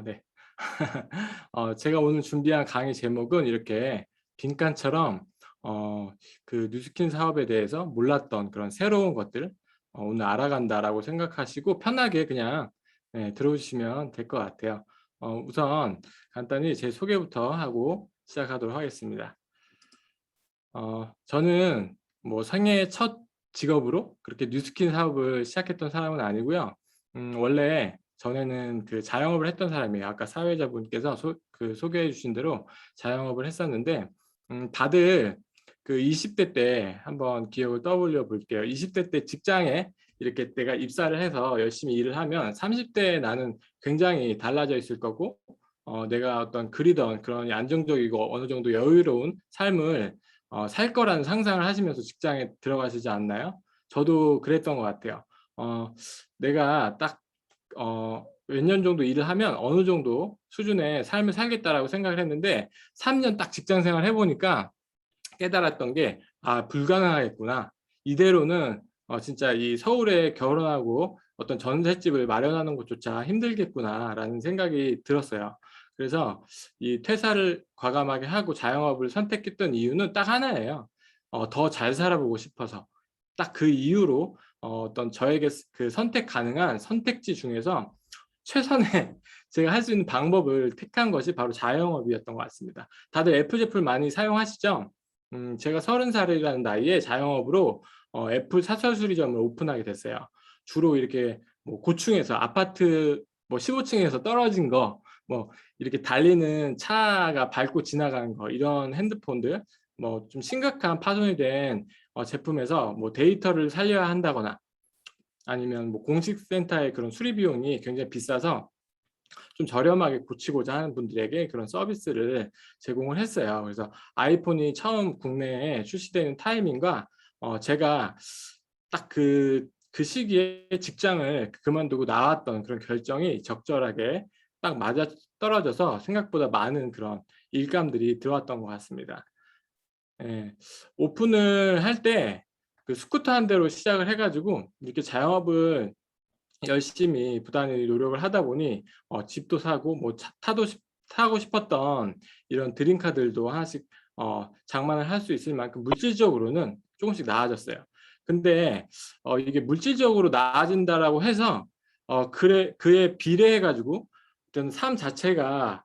네. 제가 오늘 준비한 강의 제목은 이렇게 빈칸처럼 그 뉴스킨 사업에 대해서 몰랐던 그런 새로운 것들 오늘 알아간다라고 생각하시고 편하게 그냥 들어주시면 될 것 같아요. 우선 간단히 제 소개부터 하고 시작하도록 하겠습니다. 저는 뭐 생애 첫 직업으로 그렇게 뉴스킨 사업을 시작했던 사람은 아니고요. 원래 전에는 그 자영업을 했던 사람이에요. 아까 사회자분께서 소개해 주신 대로 자영업을 했었는데, 다들 그 20대 때 한번 기억을 떠올려 볼게요. 20대 때 직장에 이렇게 내가 입사를 해서 열심히 일을 하면 30대 나는 굉장히 달라져 있을 거고, 내가 어떤 그리던 그런 안정적이고 어느 정도 여유로운 삶을 살 거라는 상상을 하시면서 직장에 들어가시지 않나요? 저도 그랬던 것 같아요. 내가 딱 몇 년 정도 일을 하면 어느 정도 수준의 삶을 살겠다라고 생각을 했는데 3년 딱 직장 생활 해보니까 깨달았던 게 불가능하겠구나. 이대로는 진짜 이 서울에 결혼하고 어떤 전셋집을 마련하는 것조차 힘들겠구나라는 생각이 들었어요. 그래서 이 퇴사를 과감하게 하고 자영업을 선택했던 이유는 딱 하나예요. 더 잘 살아보고 싶어서. 딱 그 이유로 어떤 저에게 그 선택 가능한 선택지 중에서 최선의 제가 할 수 있는 방법을 택한 것이 바로 자영업이었던 것 같습니다. 다들 애플 제품 많이 사용하시죠? 제가 30살이라는 나이에 자영업으로 애플 사설 수리점을 오픈하게 됐어요. 주로 이렇게 뭐 고층에서 아파트 뭐 15층에서 떨어진 거, 뭐 이렇게 달리는 차가 밟고 지나가는 거, 이런 핸드폰들, 뭐 좀 심각한 파손이 된 제품에서 뭐 데이터를 살려야 한다거나 아니면 뭐 공식센터의 그런 수리 비용이 굉장히 비싸서 좀 저렴하게 고치고자 하는 분들에게 그런 서비스를 제공을 했어요. 그래서 아이폰이 처음 국내에 출시되는 타이밍과 제가 딱 그 시기에 직장을 그만두고 나왔던 그런 결정이 적절하게 딱 맞아 떨어져서 생각보다 많은 그런 일감들이 들어왔던 것 같습니다. 예. 오픈을 할 때 그 스쿠터 한 대로 시작을 해가지고 이렇게 자영업을 열심히 부단히 노력을 하다 보니 집도 사고 뭐 타고 싶었던 이런 드림카들도 하나씩 장만을 할 수 있을 만큼 물질적으로는 조금씩 나아졌어요. 근데 이게 물질적으로 나아진다라고 해서 그에 비례해 가지고 어떤 삶 자체가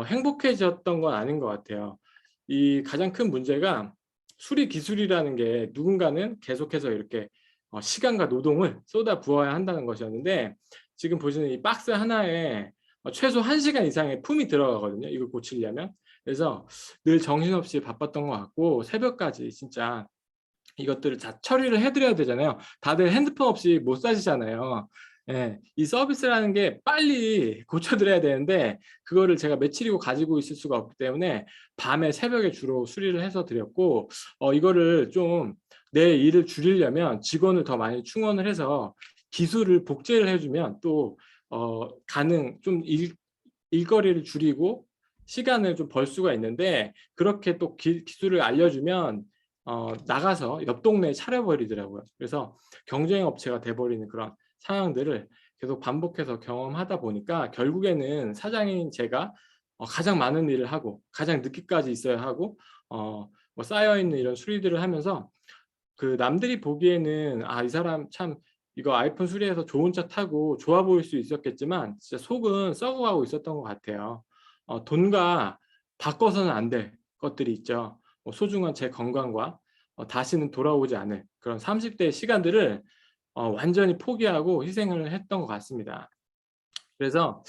행복해졌던 건 아닌 것 같아요. 이 가장 큰 문제가 수리 기술이라는 게 누군가는 계속해서 이렇게 시간과 노동을 쏟아 부어야 한다는 것이었는데, 지금 보시는 이 박스 하나에 최소 1시간 이상의 품이 들어가거든요, 이걸 고치려면. 그래서 늘 정신없이 바빴던 것 같고 새벽까지 진짜 이것들을 다 처리를 해드려야 되잖아요. 다들 핸드폰 없이 못 사시잖아요. 예, 이 서비스라는 게 빨리 고쳐드려야 되는데 그거를 제가 며칠이고 가지고 있을 수가 없기 때문에 밤에 새벽에 주로 수리를 해서 드렸고, 이거를 좀 내 일을 줄이려면 직원을 더 많이 충원을 해서 기술을 복제를 해주면 또 좀 일거리를 줄이고 시간을 좀 벌 수가 있는데, 그렇게 또 기술을 알려주면 나가서 옆 동네에 차려버리더라고요. 그래서 경쟁 업체가 돼버리는 그런 상황들을 계속 반복해서 경험하다 보니까 결국에는 사장인 제가 가장 많은 일을 하고 가장 늦게까지 있어야 하고 뭐 쌓여있는 이런 수리들을 하면서 그 남들이 보기에는 이 사람 참 이거 아이폰 수리해서 좋은 차 타고 좋아 보일 수 있었겠지만 진짜 속은 썩어가고 있었던 것 같아요. 돈과 바꿔서는 안 될 것들이 있죠. 뭐 소중한 제 건강과 다시는 돌아오지 않을 그런 30대의 시간들을 완전히 포기하고 희생을 했던 것 같습니다. 그래서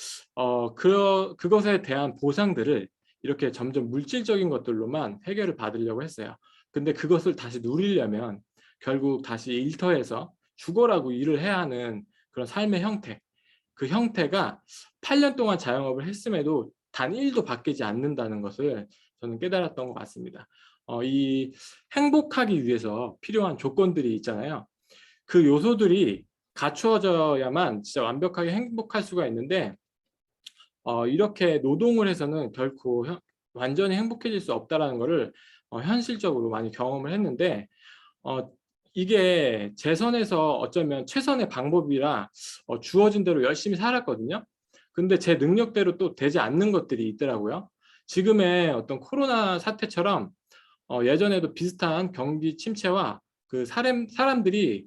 그것에 대한 보상들을 이렇게 점점 물질적인 것들로만 해결을 받으려고 했어요. 근데 그것을 다시 누리려면 결국 다시 일터에서 죽어라고 일을 해야 하는 그런 삶의 형태, 그 형태가 8년 동안 자영업을 했음에도 단 1도 바뀌지 않는다는 것을 저는 깨달았던 것 같습니다. 이 행복하기 위해서 필요한 조건들이 있잖아요. 그 요소들이 갖추어져야만 진짜 완벽하게 행복할 수가 있는데 이렇게 노동을 해서는 결코 완전히 행복해질 수 없다라는 것을 현실적으로 많이 경험을 했는데, 어, 이게 제 선에서 어쩌면 최선의 방법이라 주어진 대로 열심히 살았거든요. 근데 제 능력대로 또 되지 않는 것들이 있더라고요. 지금의 어떤 코로나 사태처럼 예전에도 비슷한 경기 침체와 그 사람들이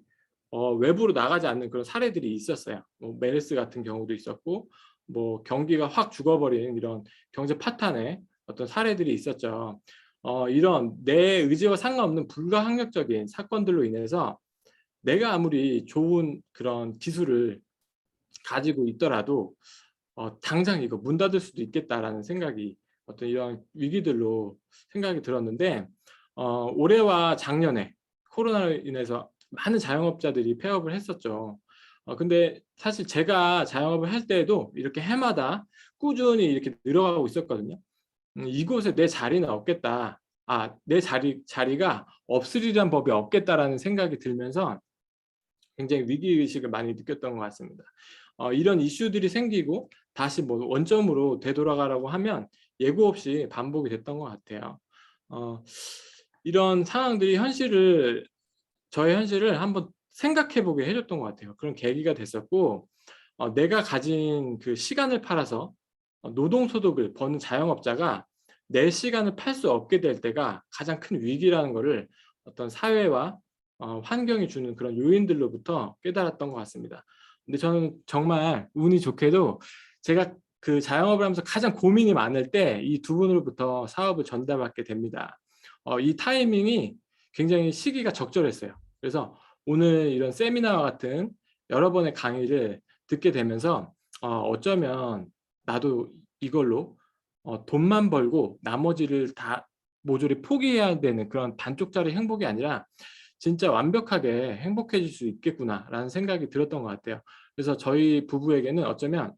외부로 나가지 않는 그런 사례들이 있었어요. 뭐 메르스 같은 경우도 있었고, 뭐 경기가 확 죽어버린 이런 경제 파탄의 어떤 사례들이 있었죠. 이런 내 의지와 상관없는 불가항력적인 사건들로 인해서 내가 아무리 좋은 그런 기술을 가지고 있더라도 당장 이거 문 닫을 수도 있겠다라는 생각이, 어떤 이런 위기들로 생각이 들었는데, 올해와 작년에 코로나로 인해서 많은 자영업자들이 폐업을 했었죠. 근데 사실 제가 자영업을 할 때에도 이렇게 해마다 꾸준히 이렇게 늘어가고 있었거든요. 이곳에 내 자리는 없겠다. 내 자리가 없으리란 법이 없겠다라는 생각이 들면서 굉장히 위기의식을 많이 느꼈던 것 같습니다. 이런 이슈들이 생기고 다시 뭐 원점으로 되돌아가라고 하면 예고 없이 반복이 됐던 것 같아요. 이런 상황들이 저의 현실을 한번 생각해 보게 해줬던 것 같아요. 그런 계기가 됐었고, 내가 가진 그 시간을 팔아서 노동소득을 버는 자영업자가 내 시간을 팔 수 없게 될 때가 가장 큰 위기라는 것을 어떤 사회와 환경이 주는 그런 요인들로부터 깨달았던 것 같습니다. 근데 저는 정말 운이 좋게도 제가 그 자영업을 하면서 가장 고민이 많을 때 이 두 분으로부터 사업을 전달받게 됩니다. 이 타이밍이 굉장히 시기가 적절했어요. 그래서 오늘 이런 세미나와 같은 여러 번의 강의를 듣게 되면서 어쩌면 나도 이걸로 돈만 벌고 나머지를 다 모조리 포기해야 되는 그런 반쪽짜리 행복이 아니라 진짜 완벽하게 행복해질 수 있겠구나라는 생각이 들었던 것 같아요. 그래서 저희 부부에게는 어쩌면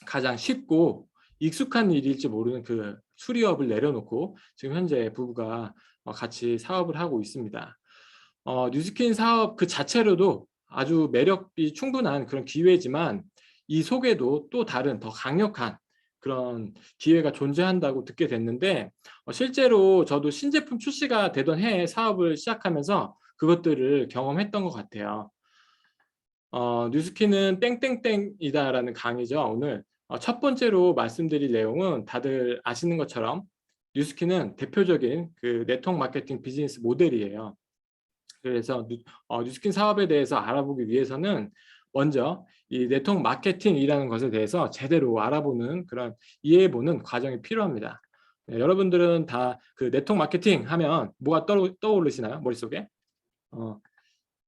가장 쉽고 익숙한 일일지 모르는 그 수리업을 내려놓고 지금 현재 부부가 같이 사업을 하고 있습니다. 뉴스킨 사업 그 자체로도 아주 매력이 충분한 그런 기회지만 이 속에도 또 다른 더 강력한 그런 기회가 존재한다고 듣게 됐는데, 실제로 저도 신제품 출시가 되던 해에 사업을 시작하면서 그것들을 경험했던 것 같아요. 뉴스킨은 땡땡땡이다라는 강의죠. 오늘 첫 번째로 말씀드릴 내용은 다들 아시는 것처럼 뉴스킨은 대표적인 그 네트워크 마케팅 비즈니스 모델이에요. 그래서 뉴스킨 사업에 대해서 알아보기 위해서는 먼저 이 네트워크 마케팅이라는 것에 대해서 제대로 알아보는 그런 이해해보는 과정이 필요합니다. 네, 여러분들은 다 그 네트워크 마케팅 하면 뭐가 떠오르시나요? 머릿속에?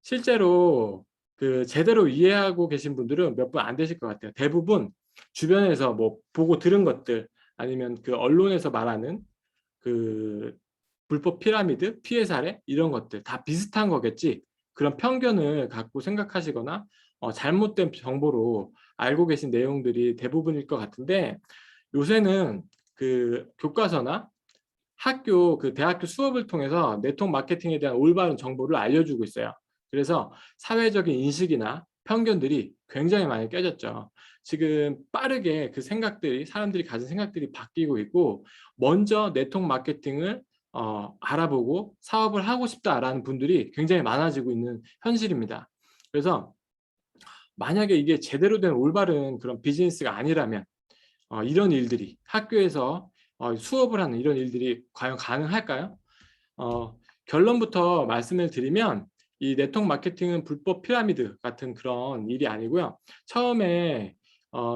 실제로 그 제대로 이해하고 계신 분들은 몇 분 안 되실 것 같아요. 대부분 주변에서 뭐 보고 들은 것들, 아니면 그 언론에서 말하는 그 불법 피라미드, 피해 사례 이런 것들 다 비슷한 거겠지, 그런 편견을 갖고 생각하시거나 잘못된 정보로 알고 계신 내용들이 대부분일 것 같은데, 요새는 그 교과서나 학교 그 대학교 수업을 통해서 네트워크 마케팅에 대한 올바른 정보를 알려주고 있어요. 그래서 사회적인 인식이나 편견들이 굉장히 많이 깨졌죠. 지금 빠르게 그 생각들이, 사람들이 가진 생각들이 바뀌고 있고, 먼저 네트워크 마케팅을 알아보고 사업을 하고 싶다라는 분들이 굉장히 많아지고 있는 현실입니다. 그래서 만약에 이게 제대로 된 올바른 그런 비즈니스가 아니라면 이런 일들이, 학교에서 수업을 하는 이런 일들이 과연 가능할까요? 결론부터 말씀을 드리면 이 네트워크 마케팅은 불법 피라미드 같은 그런 일이 아니고요. 처음에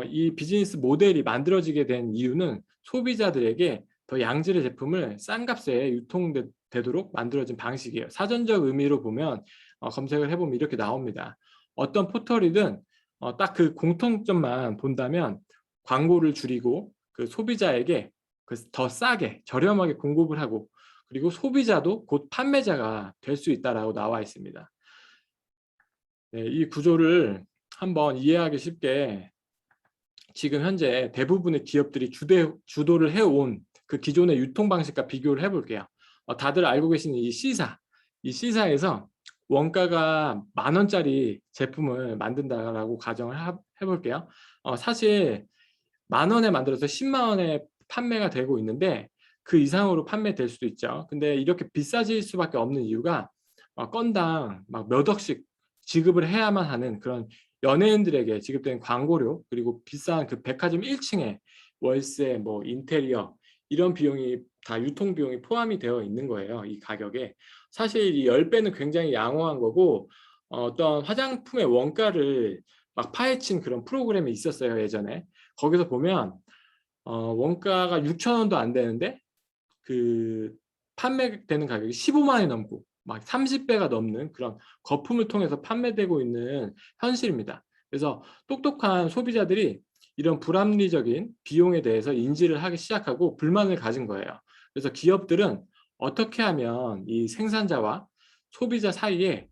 이 비즈니스 모델이 만들어지게 된 이유는 소비자들에게 더 양질의 제품을 싼 값에 유통되도록 만들어진 방식이에요. 사전적 의미로 보면 검색을 해보면 이렇게 나옵니다. 어떤 포털이든 딱 그 공통점만 본다면 광고를 줄이고 그 소비자에게 더 싸게 저렴하게 공급을 하고, 그리고 소비자도 곧 판매자가 될 수 있다라고 나와 있습니다. 네, 이 구조를 한번 이해하기 쉽게 지금 현재 대부분의 기업들이 주도를 해온 그 기존의 유통 방식과 비교를 해볼게요. 다들 알고 계시는 이 C사에서 원가가 10,000원짜리 제품을 만든다라고 가정을 해볼게요. 사실 10,000원에 만들어서 100,000원에 판매가 되고 있는데 그 이상으로 판매될 수도 있죠. 근데 이렇게 비싸질 수밖에 없는 이유가 건당 막 몇 억씩 지급을 해야만 하는 그런 연예인들에게 지급되는 광고료, 그리고 비싼 그 백화점 1층에 월세, 뭐 인테리어 이런 비용이 다 유통 비용이 포함이 되어 있는 거예요, 이 가격에. 사실 이 10배는 굉장히 양호한 거고, 어떤 화장품의 원가를 막 파헤친 그런 프로그램이 있었어요, 예전에. 거기서 보면 원가가 6천 원도 안 되는데 그 판매되는 가격이 15만 원이 넘고 막 30배가 넘는 그런 거품을 통해서 판매되고 있는 현실입니다. 그래서 똑똑한 소비자들이 이런 불합리적인 비용에 대해서 인지를 하기 시작하고 불만을 가진 거예요. 그래서 기업들은 어떻게 하면 이 생산자와 소비자 사이에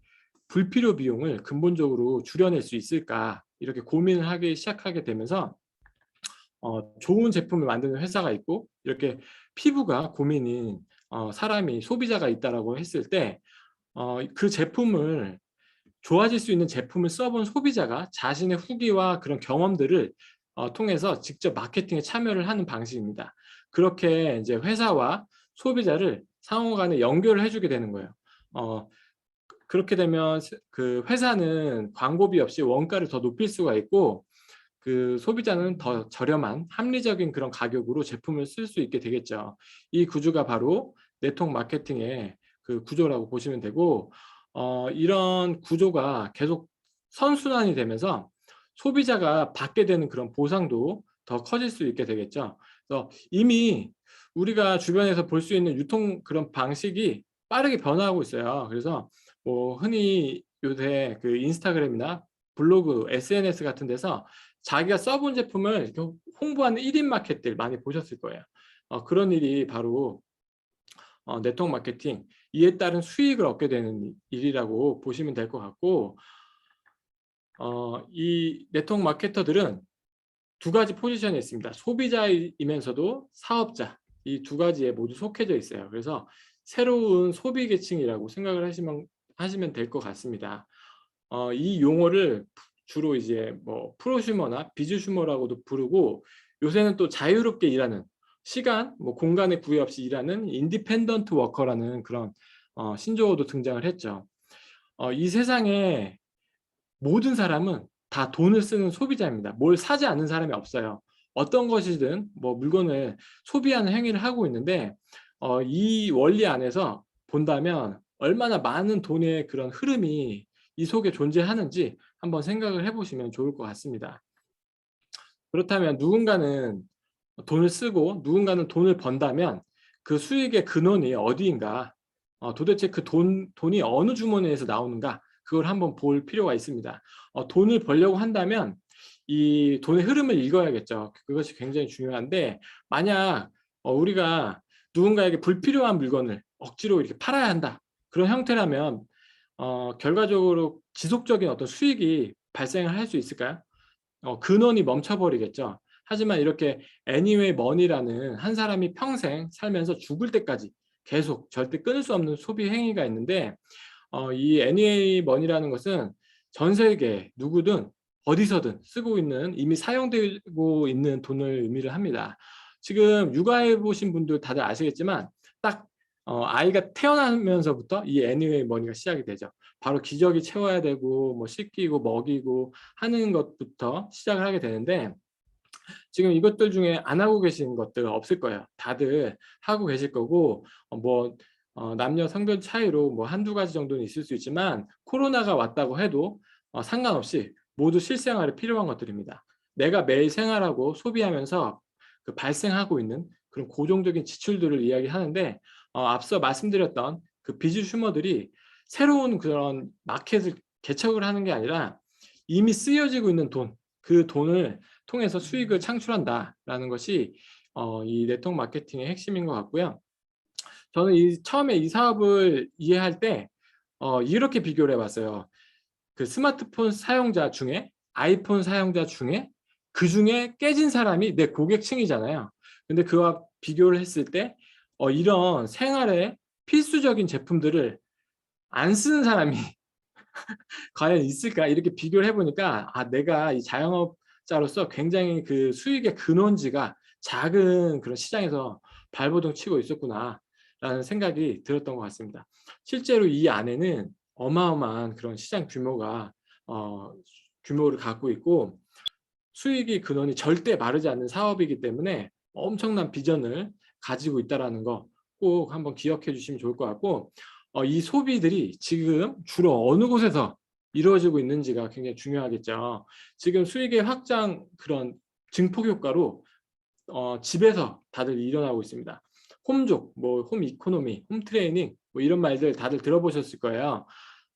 불필요 비용을 근본적으로 줄여낼 수 있을까, 이렇게 고민을 하기 시작하게 되면서 좋은 제품을 만드는 회사가 있고, 이렇게 피부가 고민인 사람이 소비자가 있다라고 했을 때 그 제품을 좋아질 수 있는 제품을 써본 소비자가 자신의 후기와 그런 경험들을 통해서 직접 마케팅에 참여를 하는 방식입니다. 그렇게 이제 회사와 소비자를 상호 간에 연결을 해주게 되는 거예요. 그렇게 되면 그 회사는 광고비 없이 원가를 더 높일 수가 있고, 그 소비자는 더 저렴한 합리적인 그런 가격으로 제품을 쓸 수 있게 되겠죠. 이 구조가 바로 네트워크 마케팅의 그 구조라고 보시면 되고, 이런 구조가 계속 선순환이 되면서 소비자가 받게 되는 그런 보상도 더 커질 수 있게 되겠죠. 그래서 이미 우리가 주변에서 볼 수 있는 유통 그런 방식이 빠르게 변화하고 있어요. 그래서 뭐 흔히 요새 그 인스타그램이나 블로그, SNS 같은 데서 자기가 써본 제품을 이렇게 홍보하는 1인 마켓들 많이 보셨을 거예요. 그런 일이 바로 네트워크 마케팅, 이에 따른 수익을 얻게 되는 일이라고 보시면 될 것 같고, 이 네트워크 마케터들은 두 가지 포지션이 있습니다. 소비자이면서도 사업자, 이 두 가지에 모두 속해져 있어요. 그래서 새로운 소비 계층이라고 생각을 하시면 될 것 같습니다. 이 용어를 주로 이제 뭐 프로슈머나 비즈슈머라고도 부르고, 요새는 또 자유롭게 일하는, 시간, 뭐 공간의 구애 없이 일하는 인디펜던트 워커라는 그런 신조어도 등장을 했죠. 이 세상에 모든 사람은 다 돈을 쓰는 소비자입니다. 뭘 사지 않는 사람이 없어요. 어떤 것이든 뭐 물건을 소비하는 행위를 하고 있는데, 이 원리 안에서 본다면 얼마나 많은 돈의 그런 흐름이 이 속에 존재하는지 한번 생각을 해보시면 좋을 것 같습니다. 그렇다면 누군가는 돈을 쓰고 누군가는 돈을 번다면 그 수익의 근원이 어디인가, 도대체 그 돈이 어느 주머니에서 나오는가, 그걸 한번 볼 필요가 있습니다. 돈을 벌려고 한다면 이 돈의 흐름을 읽어야겠죠. 그것이 굉장히 중요한데, 만약 우리가 누군가에게 불필요한 물건을 억지로 이렇게 팔아야 한다, 그런 형태라면 결과적으로 지속적인 어떤 수익이 발생을 할 수 있을까요? 근원이 멈춰버리겠죠. 하지만 이렇게 애니웨이 머니라는 한 사람이 평생 살면서 죽을 때까지 계속 절대 끊을 수 없는 소비 행위가 있는데, 이 애니웨이 머니라는 것은 전 세계 누구든 어디서든 쓰고 있는, 이미 사용되고 있는 돈을 의미를 합니다. 지금 육아해 보신 분들 다들 아시겠지만, 딱 아이가 태어나면서부터 이 애니웨이 머니가 시작이 되죠. 바로 기저귀 채워야 되고 뭐 씻기고 먹이고 하는 것부터 시작을 하게 되는데, 지금 이것들 중에 안 하고 계신 것들 없을 거예요. 다들 하고 계실 거고, 남녀 성별 차이로 뭐 한두 가지 정도는 있을 수 있지만, 코로나가 왔다고 해도 상관없이 모두 실생활에 필요한 것들입니다. 내가 매일 생활하고 소비하면서 그 발생하고 있는 그런 고정적인 지출들을 이야기하는데, 앞서 말씀드렸던 그 비즈슈머들이 새로운 그런 마켓을 개척을 하는 게 아니라 이미 쓰여지고 있는 돈, 그 돈을 통해서 수익을 창출한다라는 것이 이 네트워크 마케팅의 핵심인 것 같고요. 저는 처음에 이 사업을 이해할 때 이렇게 비교를 해봤어요. 그 스마트폰 사용자 중에, 아이폰 사용자 중에, 그 중에 깨진 사람이 내 고객층이잖아요. 근데 그와 비교를 했을 때 이런 생활에 필수적인 제품들을 안 쓰는 사람이 과연 있을까, 이렇게 비교를 해보니까 내가 이 자영업자로서 굉장히 그 수익의 근원지가 작은 그런 시장에서 발버둥 치고 있었구나 라는 생각이 들었던 것 같습니다. 실제로 이 안에는 어마어마한 그런 시장 규모가 규모를 갖고 있고 수익이 근원이 절대 마르지 않는 사업이기 때문에 엄청난 비전을 가지고 있다라는 거 꼭 한번 기억해 주시면 좋을 것 같고, 이 소비들이 지금 주로 어느 곳에서 이루어지고 있는지가 굉장히 중요하겠죠. 지금 수익의 확장 그런 증폭 효과로 집에서 다들 일어나고 있습니다. 홈족, 뭐 홈 이코노미, 홈 트레이닝 뭐 이런 말들 다들 들어보셨을 거예요.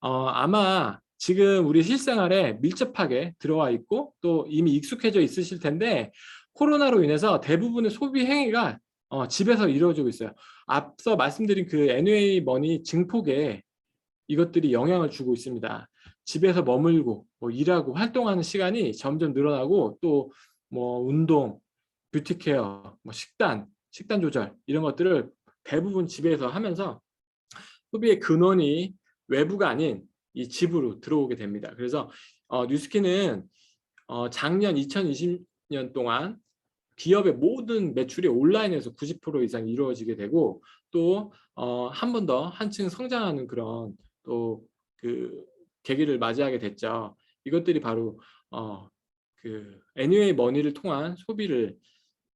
아마 지금 우리 실생활에 밀접하게 들어와 있고 또 이미 익숙해져 있으실 텐데, 코로나로 인해서 대부분의 소비 행위가 집에서 이루어지고 있어요. 앞서 말씀드린 그 NOA 머니 증폭에 이것들이 영향을 주고 있습니다. 집에서 머물고 뭐 일하고 활동하는 시간이 점점 늘어나고 또 뭐 운동, 뷰티 케어, 뭐 식단 조절 이런 것들을 대부분 집에서 하면서 소비의 근원이 외부가 아닌 이 집으로 들어오게 됩니다. 그래서 뉴스킨은 작년 2020년 동안 기업의 모든 매출이 온라인에서 90% 이상 이루어지게 되고, 또 한 번 더 한층 성장하는 그런 또 그 계기를 맞이하게 됐죠. 이것들이 바로 그 애니웨이 머니를 통한 소비를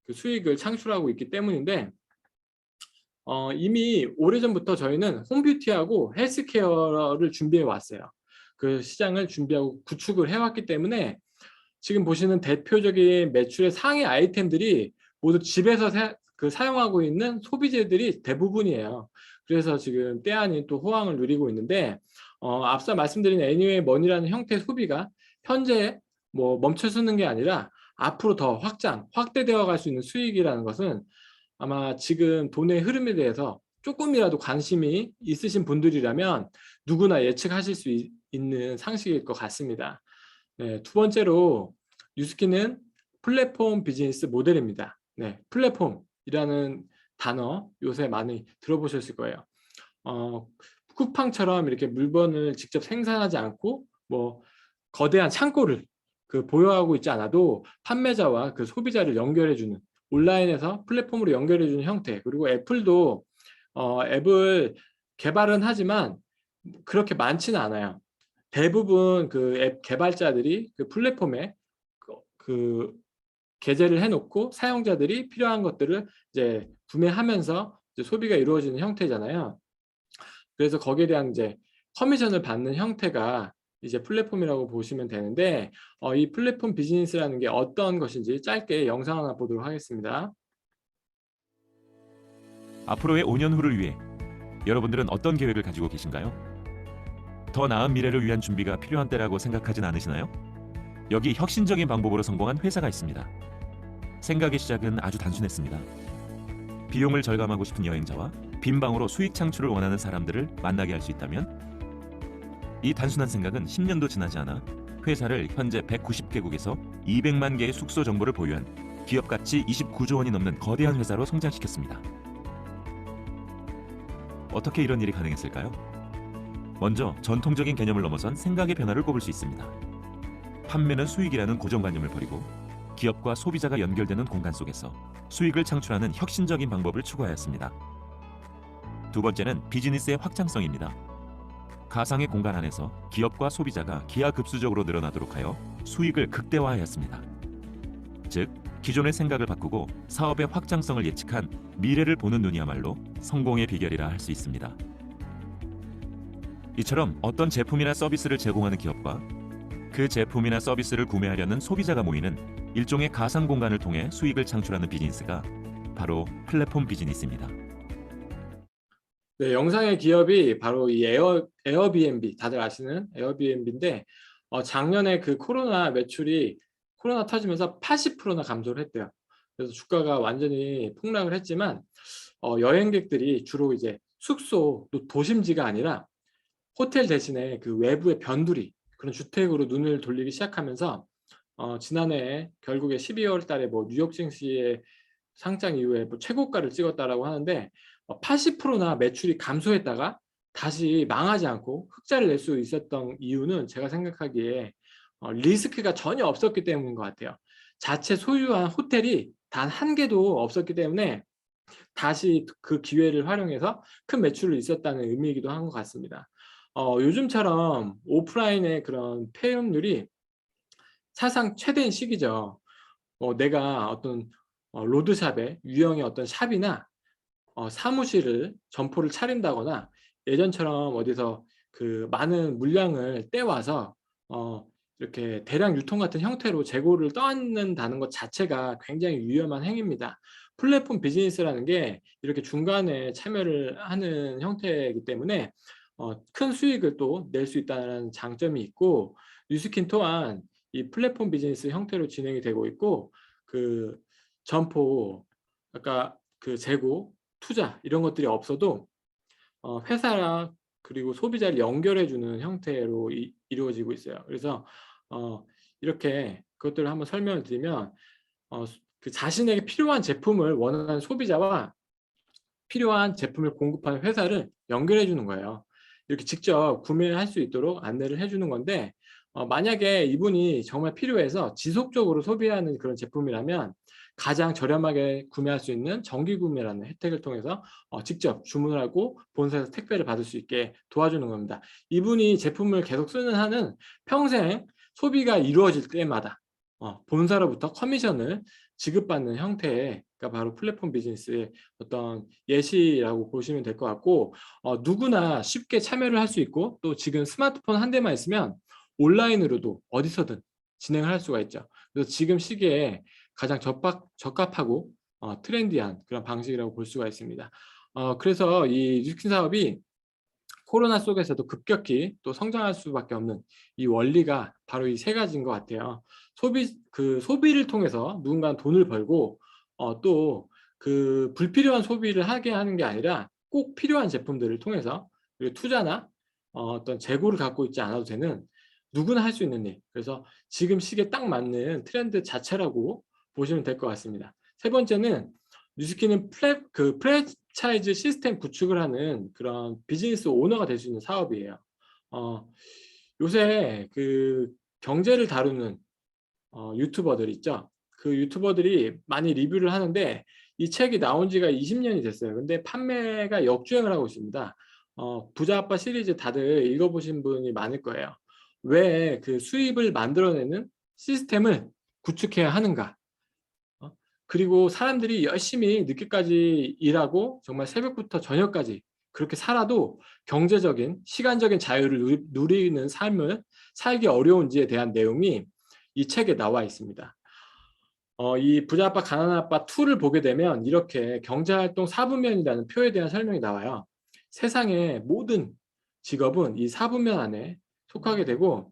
그 수익을 창출하고 있기 때문인데, 이미 오래전부터 저희는 홈뷰티하고 헬스케어를 준비해 왔어요. 그 시장을 준비하고 구축을 해왔기 때문에 지금 보시는 대표적인 매출의 상위 아이템들이 모두 집에서 사용하고 있는 소비재들이 대부분이에요. 그래서 지금 때 아닌 또 호황을 누리고 있는데, 앞서 말씀드린 애니웨이 머니라는 형태의 소비가 현재 뭐 멈춰서는 게 아니라 앞으로 더 확대되어 갈 수 있는 수익이라는 것은 아마 지금 돈의 흐름에 대해서 조금이라도 관심이 있으신 분들이라면 누구나 예측하실 수 있는 상식일 것 같습니다. 네, 두 번째로 뉴스킨은 플랫폼 비즈니스 모델입니다. 네, 플랫폼이라는 단어 요새 많이 들어보셨을 거예요. 쿠팡처럼 이렇게 물건을 직접 생산하지 않고 뭐 거대한 창고를 보유하고 있지 않아도 판매자와 그 소비자를 연결해주는, 온라인에서 플랫폼으로 연결해주는 형태. 그리고 애플도 앱을 개발은 하지만 그렇게 많지는 않아요. 대부분 그 앱 개발자들이 그 플랫폼에 그 게재를 해놓고 사용자들이 필요한 것들을 이제 구매하면서 이제 소비가 이루어지는 형태잖아요. 그래서 거기에 대한 이제 커미션을 받는 형태가 이제 플랫폼이라고 보시면 되는데, 이 플랫폼 비즈니스라는 게 어떤 것인지 짧게 영상 하나 보도록 하겠습니다. 앞으로의 5년 후를 위해 여러분들은 어떤 계획을 가지고 계신가요? 더 나은 미래를 위한 준비가 필요한 때라고 생각하진 않으시나요? 여기 혁신적인 방법으로 성공한 회사가 있습니다. 생각의 시작은 아주 단순했습니다. 비용을 절감하고 싶은 여행자와 빈 방으로 수익 창출을 원하는 사람들을 만나게 할 수 있다면, 이 단순한 생각은 10년도 지나지 않아 회사를 현재 190개국에서 200만 개의 숙소 정보를 보유한 기업 가치 29조 원이 넘는 거대한 회사로 성장시켰습니다. 어떻게 이런 일이 가능했을까요? 먼저 전통적인 개념을 넘어선 생각의 변화를 꼽을 수 있습니다. 판매는 수익이라는 고정관념을 버리고 기업과 소비자가 연결되는 공간 속에서 수익을 창출하는 혁신적인 방법을 추구하였습니다. 두 번째는 비즈니스의 확장성입니다. 가상의 공간 안에서 기업과 소비자가 기하급수적으로 늘어나도록 하여 수익을 극대화하였습니다. 즉, 기존의 생각을 바꾸고 사업의 확장성을 예측한 미래를 보는 눈이야말로 성공의 비결이라 할 수 있습니다. 이처럼 어떤 제품이나 서비스를 제공하는 기업과 그 제품이나 서비스를 구매하려는 소비자가 모이는 일종의 가상 공간을 통해 수익을 창출하는 비즈니스가 바로 플랫폼 비즈니스입니다. 네, 영상의 기업이 바로 이 에어비앤비, 다들 아시는 에어비앤비인데, 작년에 그 코로나 터지면서 80%나 감소를 했대요. 그래서 주가가 완전히 폭락을 했지만, 여행객들이 주로 이제 숙소, 또 도심지가 아니라 호텔 대신에 그 외부의 변두리, 그런 주택으로 눈을 돌리기 시작하면서 지난해 결국에 12월 달에 뭐 뉴욕 증시의 상장 이후에 뭐 최고가를 찍었다라고 하는데, 80%나 매출이 감소했다가 다시 망하지 않고 흑자를 낼 수 있었던 이유는 제가 생각하기에 리스크가 전혀 없었기 때문인 것 같아요. 자체 소유한 호텔이 단 한 개도 없었기 때문에 다시 그 기회를 활용해서 큰 매출을 있었다는 의미이기도 한 것 같습니다. 요즘처럼 오프라인의 그런 폐업률이 사상 최대인 시기죠. 내가 어떤 로드샵에 유형의 어떤 샵이나 사무실을 점포를 차린다거나 예전처럼 어디서 그 많은 물량을 떼와서 어 이렇게 대량 유통 같은 형태로 재고를 떠안는다는 것 자체가 굉장히 위험한 행위입니다. 플랫폼 비즈니스라는 게 이렇게 중간에 참여를 하는 형태이기 때문에 큰 수익을 또 낼 수 있다는 장점이 있고, 뉴스킨 또한 이 플랫폼 비즈니스 형태로 진행이 되고 있고, 그 점포 아까 그 재고 투자 이런 것들이 없어도 회사랑 그리고 소비자를 연결해 주는 형태로 이루어지고 있어요. 그래서 이렇게 그것들을 한번 설명을 드리면, 그 자신에게 필요한 제품을 원하는 소비자와 필요한 제품을 공급하는 회사를 연결해 주는 거예요. 이렇게 직접 구매할 수 있도록 안내를 해 주는 건데, 만약에 이분이 정말 필요해서 지속적으로 소비하는 그런 제품이라면 가장 저렴하게 구매할 수 있는 정기 구매라는 혜택을 통해서 직접 주문을 하고 본사에서 택배를 받을 수 있게 도와주는 겁니다. 이분이 제품을 계속 쓰는 한은 평생 소비가 이루어질 때마다 본사로부터 커미션을 지급받는 형태가 바로 플랫폼 비즈니스의 어떤 예시라고 보시면 될 것 같고, 누구나 쉽게 참여를 할 수 있고, 또 지금 스마트폰 한 대만 있으면 온라인으로도 어디서든 진행을 할 수가 있죠. 그래서 지금 시기에 가장 적합하고 트렌디한 그런 방식이라고 볼 수가 있습니다. 그래서 이 뉴스킨 사업이 코로나 속에서도 급격히 또 성장할 수밖에 없는 이 원리가 바로 이 세 가지인 것 같아요. 소비를 통해서 누군가는 돈을 벌고, 또 그 불필요한 소비를 하게 하는 게 아니라 꼭 필요한 제품들을 통해서, 그리고 투자나 어떤 재고를 갖고 있지 않아도 되는 누구나 할 수 있는 일. 그래서 지금 시기에 딱 맞는 트렌드 자체라고 보시면 될 것 같습니다. 세 번째는 뉴스킨은 프랜차이즈 시스템 구축을 하는 그런 비즈니스 오너가 될 수 있는 사업이에요. 어, 요새 그 경제를 다루는 유튜버들 있죠. 그 유튜버들이 많이 리뷰를 하는데 이 책이 나온 지가 20년이 됐어요. 근데 판매가 역주행을 하고 있습니다. 부자 아빠 시리즈 다들 읽어보신 분이 많을 거예요. 왜 그 수입을 만들어내는 시스템을 구축해야 하는가? 그리고 사람들이 열심히 늦게까지 일하고 정말 새벽부터 저녁까지 그렇게 살아도 경제적인, 시간적인 자유를 누리는 삶을 살기 어려운지에 대한 내용이 이 책에 나와 있습니다. 이 부자 아빠 가난한 아빠 2를 보게 되면 이렇게 경제활동 4분면이라는 표에 대한 설명이 나와요. 세상의 모든 직업은 이 4분면 안에 속하게 되고,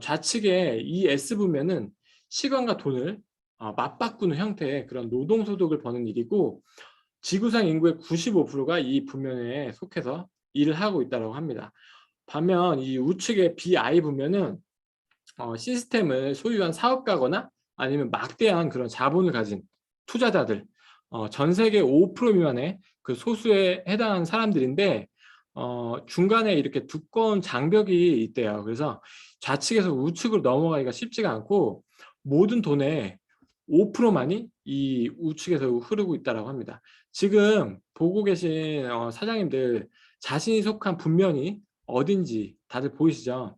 좌측에 이 S분면은 시간과 돈을 맞바꾸는 형태의 그런 노동소득을 버는 일이고, 지구상 인구의 95%가 이 분면에 속해서 일을 하고 있다고 합니다. 반면 이 우측의 BI 분면은 시스템을 소유한 사업가거나 아니면 막대한 그런 자본을 가진 투자자들, 전 세계 5% 미만의 그 소수에 해당하는 사람들인데, 중간에 이렇게 두꺼운 장벽이 있대요. 그래서 좌측에서 우측으로 넘어가기가 쉽지가 않고 모든 돈의 5%만이 이 우측에서 흐르고 있다고 합니다. 지금 보고 계신 사장님들 자신이 속한 분면이 어딘지 다들 보이시죠?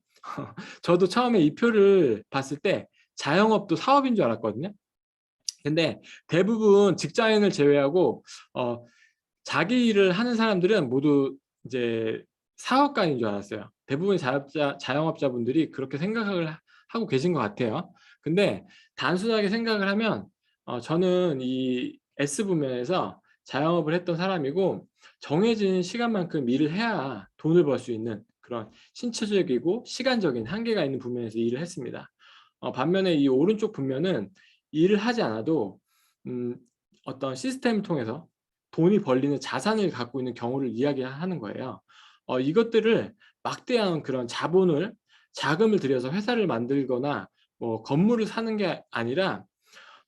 저도 처음에 이 표를 봤을 때 자영업도 사업인 줄 알았거든요. 근데 대부분 직장인을 제외하고 자기 일을 하는 사람들은 모두 이제 사업가인 줄 알았어요. 대부분의 자영업자분들이 그렇게 생각을 하고 계신 것 같아요. 근데 단순하게 생각을 하면 저는 이 S부면에서 자영업을 했던 사람이고, 정해진 시간만큼 일을 해야 돈을 벌 수 있는 그런 신체적이고 시간적인 한계가 있는 부면에서 일을 했습니다. 반면에 이 오른쪽 분면은 일을 하지 않아도 어떤 시스템을 통해서 돈이 벌리는 자산을 갖고 있는 경우를 이야기하는 거예요. 이것들을 막대한 그런 자금을 들여서 회사를 만들거나 뭐 건물을 사는 게 아니라,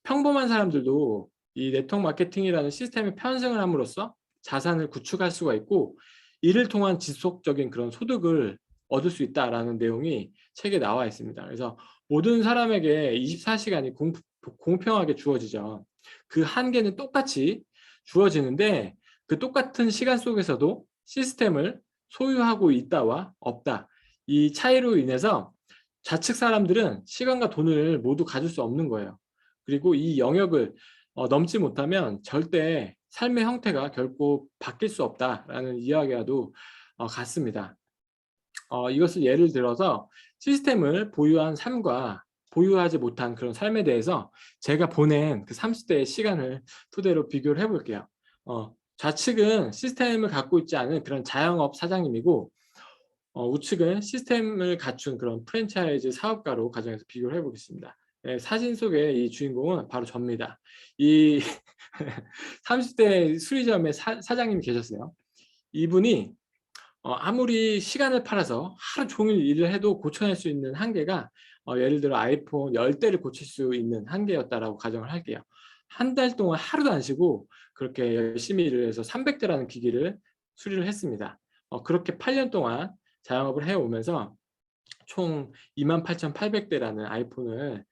평범한 사람들도 이 네트워크 마케팅이라는 시스템에 편승을 함으로써 자산을 구축할 수가 있고 이를 통한 지속적인 그런 소득을 얻을 수 있다라는 내용이 책에 나와 있습니다. 그래서 모든 사람에게 24시간이 공평하게 주어지죠. 그 한계는 똑같이 주어지는데, 그 똑같은 시간 속에서도 시스템을 소유하고 있다와 없다, 이 차이로 인해서 좌측 사람들은 시간과 돈을 모두 가질 수 없는 거예요. 그리고 이 영역을 넘지 못하면 절대 삶의 형태가 결코 바뀔 수 없다라는 이야기와도 같습니다. 이것을 예를 들어서 시스템을 보유한 삶과 보유하지 못한 그런 삶에 대해서 제가 보낸 그 30대의 시간을 토대로 비교를 해 볼게요. 좌측은 시스템을 갖고 있지 않은 그런 자영업 사장님이고, 우측은 시스템을 갖춘 그런 프랜차이즈 사업가로 가정해서 비교를 해 보겠습니다. 네, 사진 속의 이 주인공은 바로 접니다. 이 30대 수리점의 사장님이 계셨어요. 이분이 아무리 시간을 팔아서 하루 종일 일을 해도 고쳐낼 수 있는 한계가 예를 들어 아이폰 10대를 고칠 수 있는 한계였다라고 가정을 할게요. 한 달 동안 하루도 안 쉬고 그렇게 열심히 일을 해서 300대라는 기기를 수리를 했습니다. 그렇게 8년 동안 자영업을 해오면서 총 28,800대라는 아이폰을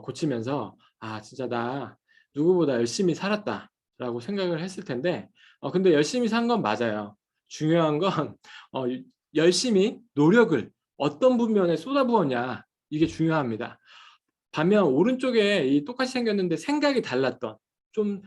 고치면서 '아 진짜 나 누구보다 열심히 살았다.'라고 생각을 했을 텐데, 근데 열심히 산 건 맞아요. 중요한 건 열심히 노력을 어떤 부분에 쏟아부었냐, 이게 중요합니다. 반면 오른쪽에 이 똑같이 생겼는데 생각이 달랐던 좀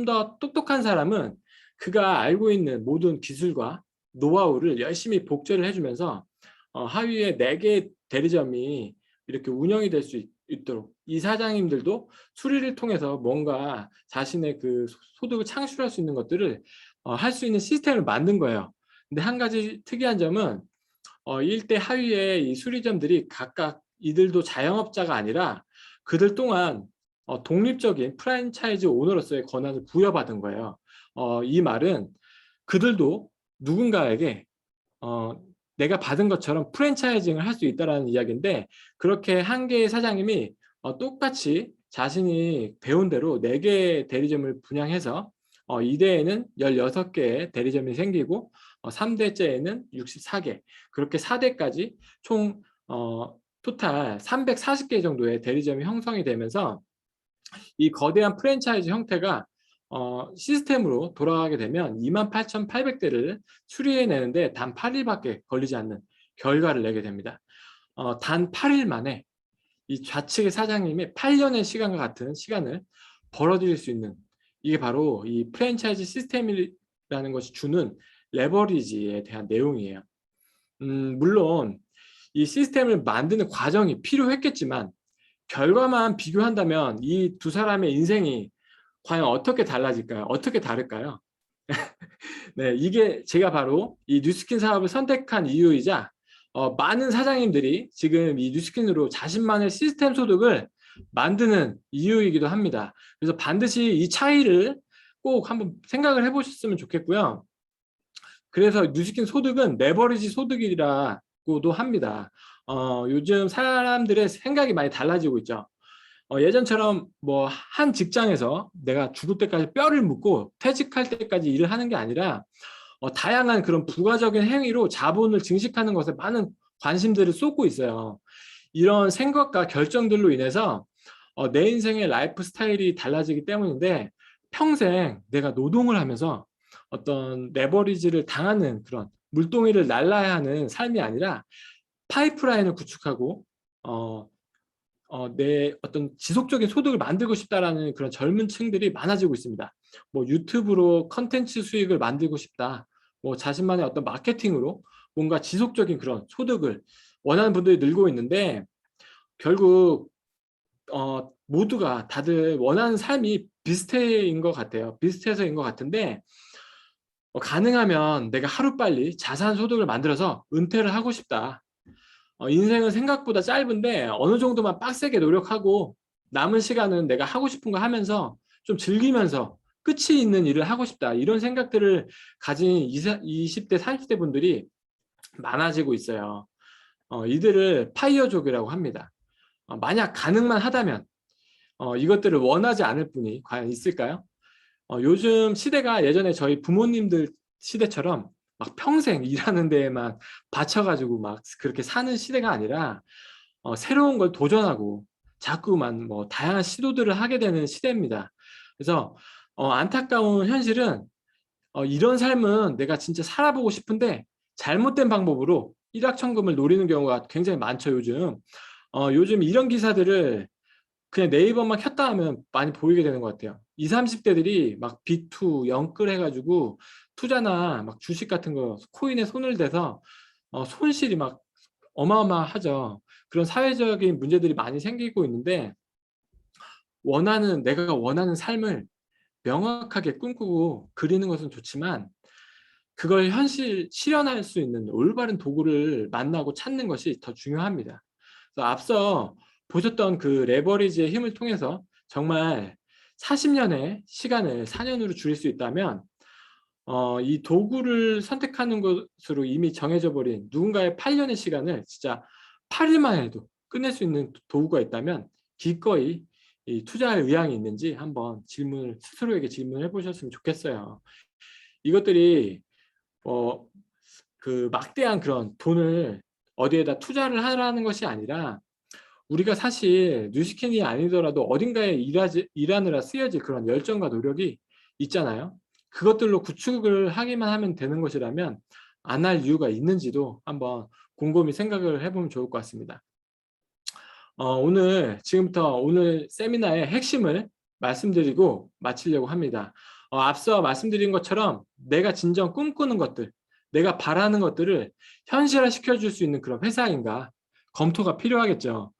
더 똑똑한 사람은 그가 알고 있는 모든 기술과 노하우를 열심히 복제를 해 주면서 하위에 4개의 대리점이 이렇게 운영이 될 수 있도록, 이 사장님들도 수리를 통해서 뭔가 자신의 그 소득을 창출할 수 있는 것들을 할 수 있는 시스템을 만든 거예요. 근데 한 가지 특이한 점은 일대 하위의 이 수리점들이 각각 이들도 자영업자가 아니라 그들 또한 독립적인 프랜차이즈 오너로서의 권한을 부여받은 거예요. 이 말은 그들도 누군가에게 내가 받은 것처럼 프랜차이징을 할 수 있다라는 이야기인데, 그렇게 한 개의 사장님이 똑같이 자신이 배운 대로 4개의 대리점을 분양해서 2대에는 16개의 대리점이 생기고 3대째에는 64개, 그렇게 4대까지 총 토탈 340개 정도의 대리점이 형성이 되면서 이 거대한 프랜차이즈 형태가 시스템으로 돌아가게 되면 28,800대를 수리해내는데 단 8일밖에 걸리지 않는 결과를 내게 됩니다. 단 8일 만에 이 좌측의 사장님의 8년의 시간과 같은 시간을 벌어들일 수 있는, 이게 바로 이 프랜차이즈 시스템이라는 것이 주는 레버리지에 대한 내용이에요. 물론 이 시스템을 만드는 과정이 필요했겠지만 결과만 비교한다면 이 두 사람의 인생이 과연 어떻게 달라질까요? 어떻게 다를까요? 네, 이게 제가 바로 이 뉴스킨 사업을 선택한 이유이자 많은 사장님들이 지금 이 뉴스킨으로 자신만의 시스템 소득을 만드는 이유이기도 합니다. 그래서 반드시 이 차이를 꼭 한번 생각을 해보셨으면 좋겠고요. 그래서 뉴스킨 소득은 레버리지 소득이라고도 합니다. 요즘 사람들의 생각이 많이 달라지고 있죠. 예전처럼 뭐 한 직장에서 내가 죽을 때까지 뼈를 묻고 퇴직할 때까지 일을 하는 게 아니라 다양한 그런 부가적인 행위로 자본을 증식하는 것에 많은 관심들을 쏟고 있어요. 이런 생각과 결정들로 인해서 내 인생의 라이프 스타일이 달라지기 때문인데, 평생 내가 노동을 하면서 어떤 레버리지를 당하는 그런 물동이를 날라야 하는 삶이 아니라 파이프라인을 구축하고 내 어떤 지속적인 소득을 만들고 싶다라는 그런 젊은 층들이 많아지고 있습니다. 뭐 유튜브로 컨텐츠 수익을 만들고 싶다, 뭐 자신만의 어떤 마케팅으로 뭔가 지속적인 그런 소득을 원하는 분들이 늘고 있는데, 결국 모두가 다들 원하는 삶이 비슷해인 것 같아요. 비슷해서인 것 같은데, 가능하면 내가 하루빨리 자산 소득을 만들어서 은퇴를 하고 싶다. 인생은 생각보다 짧은데 어느 정도만 빡세게 노력하고 남은 시간은 내가 하고 싶은 거 하면서 좀 즐기면서 끝이 있는 일을 하고 싶다, 이런 생각들을 가진 20대 30대 분들이 많아지고 있어요. 이들을 파이어족이라고 합니다. 만약 가능만 하다면 이것들을 원하지 않을 분이 과연 있을까요? 요즘 시대가 예전에 저희 부모님들 시대처럼 막 평생 일하는 데에만 바쳐가지고 막 그렇게 사는 시대가 아니라 새로운 걸 도전하고 자꾸만 뭐 다양한 시도들을 하게 되는 시대입니다. 그래서 안타까운 현실은 이런 삶은 내가 진짜 살아보고 싶은데 잘못된 방법으로 일확천금을 노리는 경우가 굉장히 많죠, 요즘. 요즘 이런 기사들을 그냥 네이버만 켰다 하면 많이 보이게 되는 것 같아요. 20, 30대들이 막 B2, 영끌 해가지고 투자나 막 주식 같은 거 코인에 손을 대서 손실이 막 어마어마하죠. 그런 사회적인 문제들이 많이 생기고 있는데 내가 원하는 삶을 명확하게 꿈꾸고 그리는 것은 좋지만 그걸 실현할 수 있는 올바른 도구를 만나고 찾는 것이 더 중요합니다. 그래서 앞서 보셨던 그 레버리지의 힘을 통해서 정말 40년의 시간을 4년으로 줄일 수 있다면 이 도구를 선택하는 것으로 이미 정해져 버린 누군가의 8년의 시간을 진짜 8일만 해도 끝낼 수 있는 도구가 있다면 기꺼이 이 투자할 의향이 있는지 한번 스스로에게 질문을 해보셨으면 좋겠어요. 이것들이 어, 그 막대한 그런 돈을 어디에다 투자를 하라는 것이 아니라 우리가 사실 뉴스킨이 아니더라도 어딘가에 일하느라 쓰여질 그런 열정과 노력이 있잖아요. 그것들로 구축을 하기만 하면 되는 것이라면 안 할 이유가 있는지도 한번 곰곰이 생각을 해보면 좋을 것 같습니다. 지금부터 오늘 세미나의 핵심을 말씀드리고 마치려고 합니다. 앞서 말씀드린 것처럼 내가 진정 꿈꾸는 것들, 내가 바라는 것들을 현실화 시켜줄 수 있는 그런 회사인가 검토가 필요하겠죠.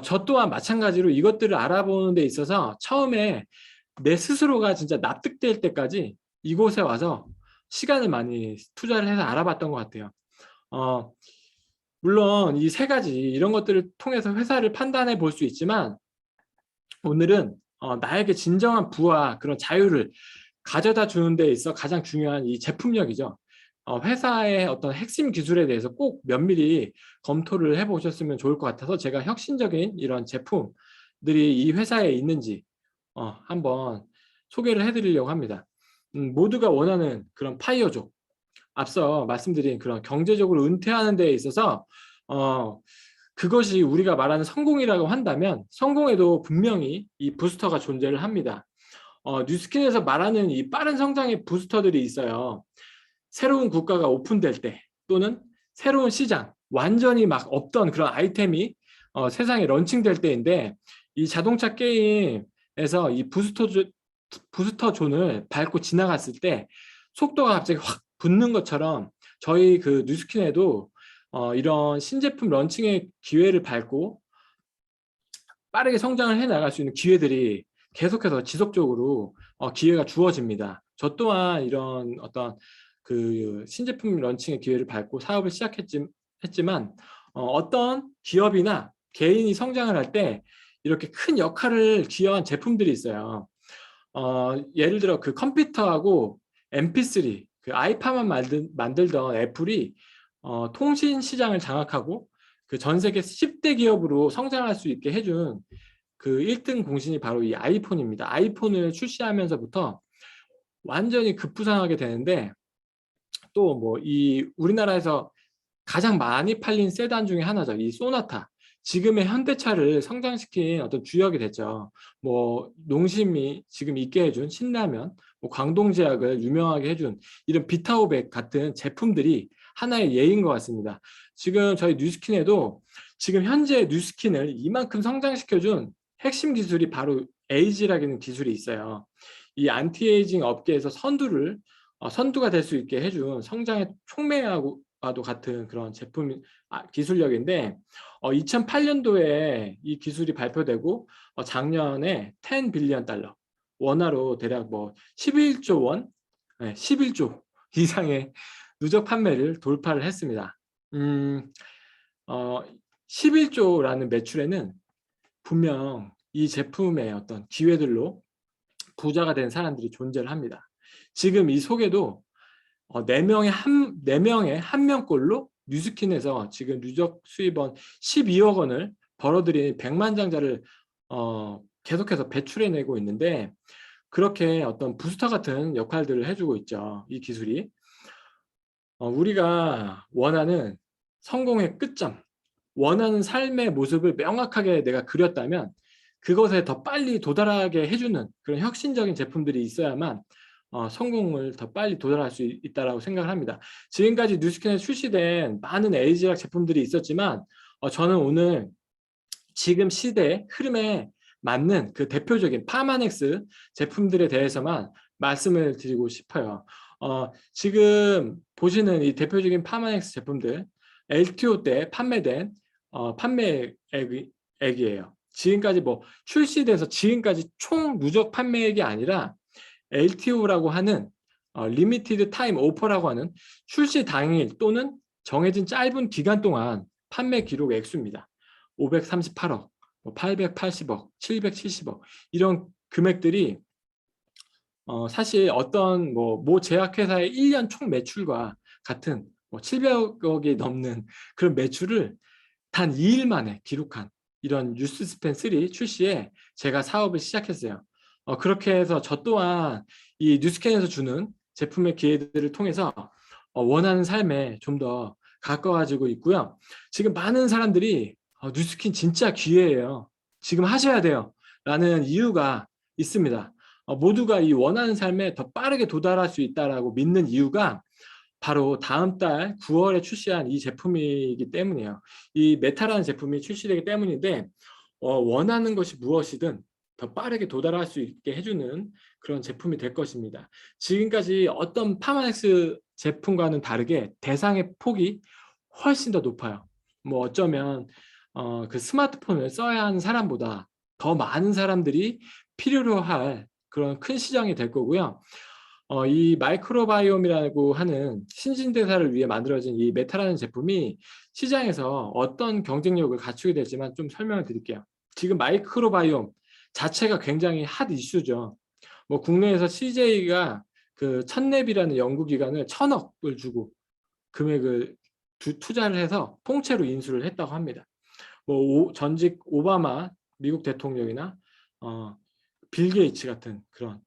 저 또한 마찬가지로 이것들을 알아보는 데 있어서 처음에 내 스스로가 진짜 납득될 때까지 이곳에 와서 시간을 많이 투자를 해서 알아봤던 것 같아요. 물론 이 세 가지 이런 것들을 통해서 회사를 판단해 볼 수 있지만 오늘은 나에게 진정한 부와 그런 자유를 가져다 주는 데 있어 가장 중요한 이 제품력이죠. 회사의 어떤 핵심 기술에 대해서 꼭 면밀히 검토를 해보셨으면 좋을 것 같아서 제가 혁신적인 이런 제품들이 이 회사에 있는지 한번 소개를 해드리려고 합니다. 모두가 원하는 그런 파이어족, 앞서 말씀드린 그런 경제적으로 은퇴하는 데 있어서 그것이 우리가 말하는 성공이라고 한다면 성공에도 분명히 이 부스터가 존재를 합니다. 뉴스킨에서 말하는 이 빠른 성장의 부스터들이 있어요. 새로운 국가가 오픈될 때 또는 새로운 시장, 완전히 막 없던 그런 아이템이 세상에 런칭될 때인데 이 자동차 게임에서 이 부스터 존을 밟고 지나갔을 때 속도가 갑자기 확 붙는 것처럼 저희 그 뉴스킨에도 이런 신제품 런칭의 기회를 밟고 빠르게 성장을 해 나갈 수 있는 기회들이 계속해서 지속적으로 기회가 주어집니다. 저 또한 이런 어떤 그 신제품 런칭의 기회를 밟고 사업을 시작했지만 어떤 기업이나 개인이 성장을 할 때 이렇게 큰 역할을 기여한 제품들이 있어요. 예를 들어 그 컴퓨터하고 MP3, 그 아이파만 만들던 애플이 통신 시장을 장악하고 그 전 세계 10대 기업으로 성장할 수 있게 해준 그 1등 공신이 바로 이 아이폰입니다. 아이폰을 출시하면서부터 완전히 급부상하게 되는데 또 뭐 이 우리나라에서 가장 많이 팔린 세단 중에 하나죠. 이 소나타. 지금의 현대차를 성장시킨 어떤 주역이 됐죠. 뭐 농심이 지금 있게 해준 신라면, 뭐 광동제약을 유명하게 해준 이런 비타오백 같은 제품들이 하나의 예인 것 같습니다. 지금 저희 뉴스킨에도 지금 현재 뉴스킨을 이만큼 성장시켜준 핵심 기술이 바로 에이지라는 기술이 있어요. 이 안티에이징 업계에서 선두가 될 수 있게 해준 성장의 촉매와도 같은 그런 기술력인데 2008년도에 이 기술이 발표되고 작년에 10 빌리언 달러, 원화로 대략 뭐 11조 원, 11조 이상의 누적 판매를 돌파를 했습니다. 11조라는 매출에는 분명 이 제품의 어떤 기회들로 부자가 된 사람들이 존재를 합니다. 지금 이 소개도 4명의 한 명꼴로 뉴스킨에서 지금 누적 수입원 12억 원을 벌어들인 백만장자를 계속해서 배출해내고 있는데 그렇게 어떤 부스터 같은 역할들을 해주고 있죠. 이 기술이. 우리가 원하는 성공의 끝점, 원하는 삶의 모습을 명확하게 내가 그렸다면 그것에 더 빨리 도달하게 해주는 그런 혁신적인 제품들이 있어야만 성공을 더 빨리 도달할 수 있다라고 생각을 합니다. 지금까지 뉴스캔에 출시된 많은 에이지락 제품들이 있었지만 저는 오늘 지금 시대 흐름에 맞는 그 대표적인 파마넥스 제품들에 대해서만 말씀을 드리고 싶어요. 지금 보시는 이 대표적인 파마넥스 제품들 LTO 때 판매된 판매액이에요. 지금까지 뭐 출시돼서 지금까지 총 누적 판매액이 아니라 LTO라고 하는 리미티드 타임 오퍼라고 하는 출시 당일 또는 정해진 짧은 기간 동안 판매 기록 액수입니다. 538억, 880억, 770억 이런 금액들이 사실 어떤 모 제약회사의 1년 총 매출과 같은 700억이 넘는 그런 매출을 단 2일 만에 기록한 이런 뉴스스팬 3 출시에 제가 사업을 시작했어요. 그렇게 해서 저 또한 이 뉴스캔에서 주는 제품의 기회들을 통해서 원하는 삶에 좀 더 가까워지고 있고요. 지금 많은 사람들이 뉴스킨 진짜 기회예요. 지금 하셔야 돼요. 라는 이유가 있습니다. 모두가 이 원하는 삶에 더 빠르게 도달할 수 있다라고 믿는 이유가 바로 다음 달 9월에 출시한 이 제품이기 때문이에요. 이 메타라는 제품이 출시되기 때문인데 원하는 것이 무엇이든 더 빠르게 도달할 수 있게 해주는 그런 제품이 될 것입니다. 지금까지 어떤 파마넥스 제품과는 다르게 대상의 폭이 훨씬 더 높아요. 뭐 어쩌면 그 스마트폰을 써야 하는 사람보다 더 많은 사람들이 필요로 할 그런 큰 시장이 될 거고요. 이 마이크로바이옴이라고 하는 신진대사를 위해 만들어진 이 메타라는 제품이 시장에서 어떤 경쟁력을 갖추게 될지만 좀 설명을 드릴게요. 지금 마이크로바이옴 자체가 굉장히 핫 이슈죠. 뭐 국내에서 CJ가 그 첫랩이라는 연구기관을 1,000억을 주고 금액을 투자를 해서 통째로 인수를 했다고 합니다. 뭐 전직 오바마 미국 대통령이나 빌 게이츠 같은 그런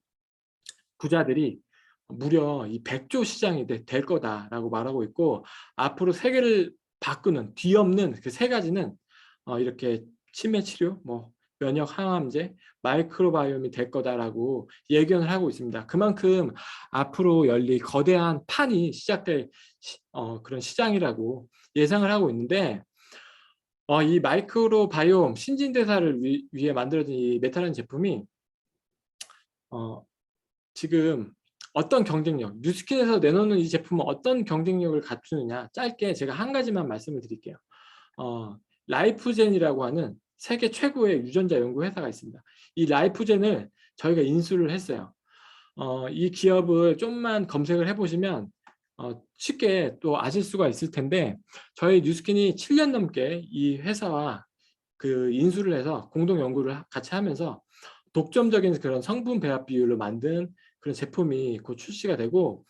부자들이 무려 이 100조 시장이 될 거다라고 말하고 있고 앞으로 세계를 바꾸는 뒤엎는 그 세 가지는 이렇게 치매 치료, 뭐 면역 항암제, 마이크로바이옴이 될 거다라고 예견을 하고 있습니다. 그만큼 앞으로 열릴 거대한 판이 시작될 그런 시장이라고 예상을 하고 있는데 이 마이크로바이옴 신진대사를 위해 만들어진 이 메타라는 제품이 지금 어떤 경쟁력, 뉴스킨에서 내놓는 이 제품은 어떤 경쟁력을 갖추느냐 짧게 제가 한 가지만 말씀을 드릴게요. 라이프젠이라고 하는 세계 최고의 유전자 연구 회사가 있습니다. 이 라이프젠을 저희가 인수를 했어요. 이 기업을 좀만 검색을 해보시면 쉽게 또 아실 수가 있을 텐데 저희 뉴스킨이 7년 넘게 이 회사와 그 인수를 해서 공동 연구를 같이 하면서 독점적인 그런 성분 배합 비율로 만든 그런 제품이 곧 출시가 되고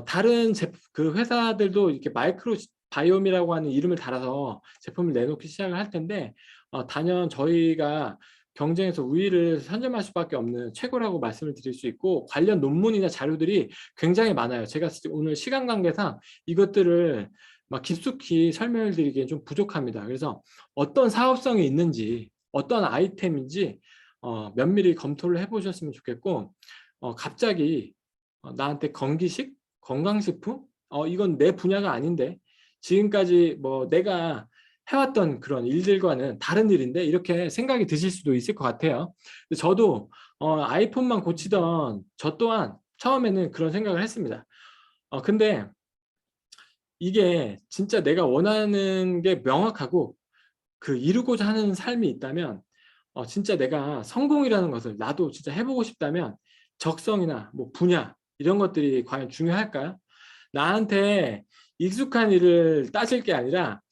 다른 그 회사들도 이렇게 마이크로 바이옴이라고 하는 이름을 달아서 제품을 내놓기 시작을 할 텐데 단연 저희가 경쟁에서 우위를 선점할 수밖에 없는 최고라고 말씀을 드릴 수 있고 관련 논문이나 자료들이 굉장히 많아요. 제가 오늘 시간 관계상 이것들을 막 깊숙이 설명을 드리기엔 좀 부족합니다. 그래서 어떤 사업성이 있는지 어떤 아이템인지 면밀히 검토를 해보셨으면 좋겠고 갑자기 나한테 건기식, 건강식품? 이건 내 분야가 아닌데 지금까지 뭐 내가 해왔던 그런 일들과는 다른 일인데 이렇게 생각이 드실 수도 있을 것 같아요. 저도 아이폰만 고치던 저 또한 처음에는 그런 생각을 했습니다. 근데 이게 진짜 내가 원하는 게 명확하고 그 이루고자 하는 삶이 있다면 진짜 내가 성공이라는 것을 나도 진짜 해보고 싶다면 적성이나 뭐 분야 이런 것들이 과연 중요할까요? 나한테 익숙한 일을 따질 게 아니라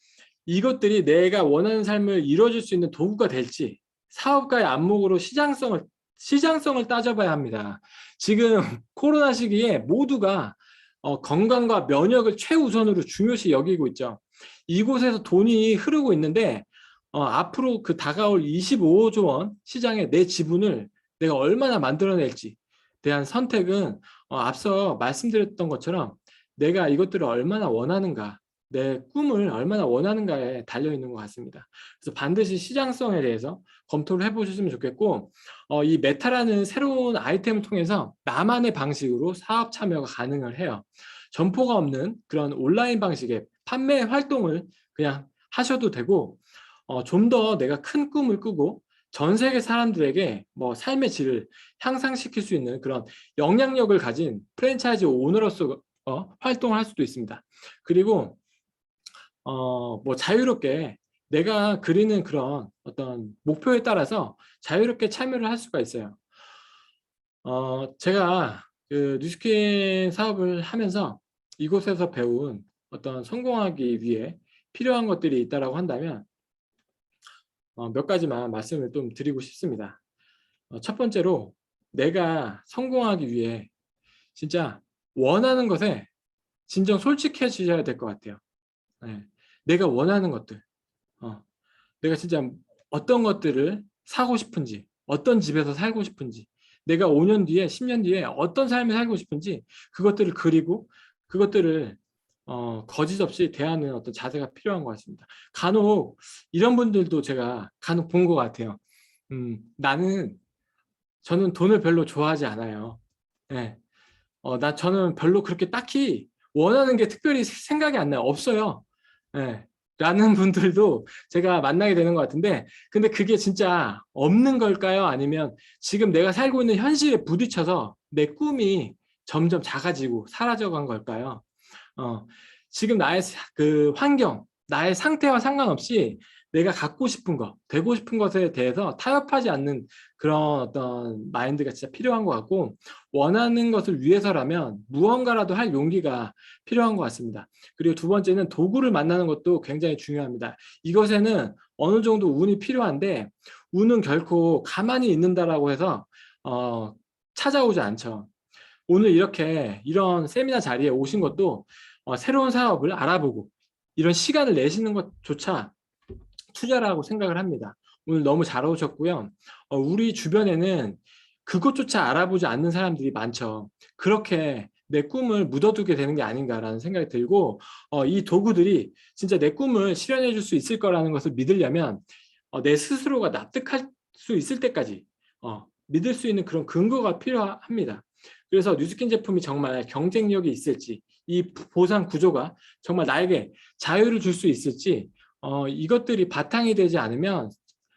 이것들이 내가 원하는 삶을 이루어줄 수 있는 도구가 될지 사업가의 안목으로 시장성을 따져봐야 합니다. 지금 코로나 시기에 모두가 건강과 면역을 최우선으로 중요시 여기고 있죠. 이곳에서 돈이 흐르고 있는데 앞으로 그 다가올 25조 원 시장에 내 지분을 내가 얼마나 만들어낼지 대한 선택은 앞서 말씀드렸던 것처럼 내가 이것들을 얼마나 원하는가 내 꿈을 얼마나 원하는가에 달려있는 것 같습니다. 그래서 반드시 시장성에 대해서 검토를 해보셨으면 좋겠고, 이 메타라는 새로운 아이템을 통해서 나만의 방식으로 사업 참여가 가능을 해요. 점포가 없는 그런 온라인 방식의 판매 활동을 그냥 하셔도 되고, 좀 더 내가 큰 꿈을 꾸고 전 세계 사람들에게 뭐 삶의 질을 향상시킬 수 있는 그런 영향력을 가진 프랜차이즈 오너로서 활동을 할 수도 있습니다. 그리고 뭐 자유롭게 내가 그리는 그런 어떤 목표에 따라서 자유롭게 참여를 할 수가 있어요. 제가 그 뉴스킨 사업을 하면서 이곳에서 배운 어떤 성공하기 위해 필요한 것들이 있다라고 한다면 몇 가지만 말씀을 좀 드리고 싶습니다. 첫 번째로 내가 성공하기 위해 진짜 원하는 것에 진정 솔직해지셔야 될 것 같아요. 네. 내가 원하는 것들, 내가 진짜 어떤 것들을 사고 싶은지, 어떤 집에서 살고 싶은지, 내가 5년 뒤에, 10년 뒤에 어떤 삶을 살고 싶은지 그것들을 그리고 그것들을 거짓 없이 대하는 어떤 자세가 필요한 것 같습니다. 간혹 이런 분들도 제가 간혹 본 것 같아요. 저는 돈을 별로 좋아하지 않아요. 네. 저는 별로 그렇게 딱히 원하는 게 특별히 생각이 안 나요. 없어요. 네. 라는 분들도 제가 만나게 되는 것 같은데, 근데 그게 진짜 없는 걸까요? 아니면 지금 내가 살고 있는 현실에 부딪혀서 내 꿈이 점점 작아지고 사라져간 걸까요? 지금 나의 그 환경, 나의 상태와 상관없이 내가 갖고 싶은 것, 되고 싶은 것에 대해서 타협하지 않는 그런 어떤 마인드가 진짜 필요한 것 같고, 원하는 것을 위해서라면 무언가라도 할 용기가 필요한 것 같습니다. 그리고 두 번째는 도구를 만나는 것도 굉장히 중요합니다. 이것에는 어느 정도 운이 필요한데, 운은 결코 가만히 있는다라고 해서 찾아오지 않죠. 오늘 이렇게 이런 세미나 자리에 오신 것도 새로운 사업을 알아보고 이런 시간을 내시는 것조차 투자라고 생각을 합니다. 오늘 너무 잘 오셨고요. 우리 주변에는 그것조차 알아보지 않는 사람들이 많죠. 그렇게 내 꿈을 묻어두게 되는 게 아닌가라는 생각이 들고, 이 도구들이 진짜 내 꿈을 실현해 줄 수 있을 거라는 것을 믿으려면 내 스스로가 납득할 수 있을 때까지 믿을 수 있는 그런 근거가 필요합니다. 그래서 뉴스킨 제품이 정말 경쟁력이 있을지, 이 보상 구조가 정말 나에게 자유를 줄 수 있을지, 이것들이 바탕이 되지 않으면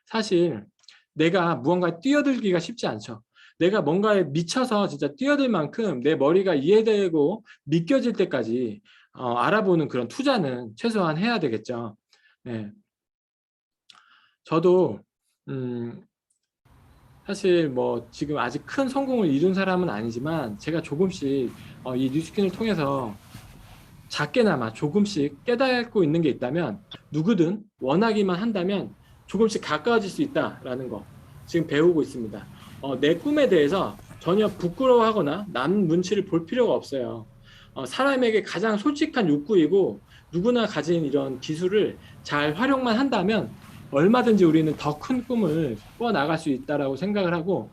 사실 내가 무언가에 뛰어들기가 쉽지 않죠. 내가 뭔가에 미쳐서 진짜 뛰어들 만큼 내 머리가 이해되고 믿겨질 때까지 알아보는 그런 투자는 최소한 해야 되겠죠. 네. 저도 사실 뭐 지금 아직 큰 성공을 이룬 사람은 아니지만 제가 조금씩 이 뉴스킨을 통해서 작게나마 조금씩 깨닫고 있는 게 있다면, 누구든 원하기만 한다면 조금씩 가까워질 수 있다라는 거 지금 배우고 있습니다. 내 꿈에 대해서 전혀 부끄러워하거나 남 눈치를 볼 필요가 없어요. 사람에게 가장 솔직한 욕구이고, 누구나 가진 이런 기술을 잘 활용만 한다면 얼마든지 우리는 더 큰 꿈을 꾸어 나갈 수 있다라고 생각을 하고,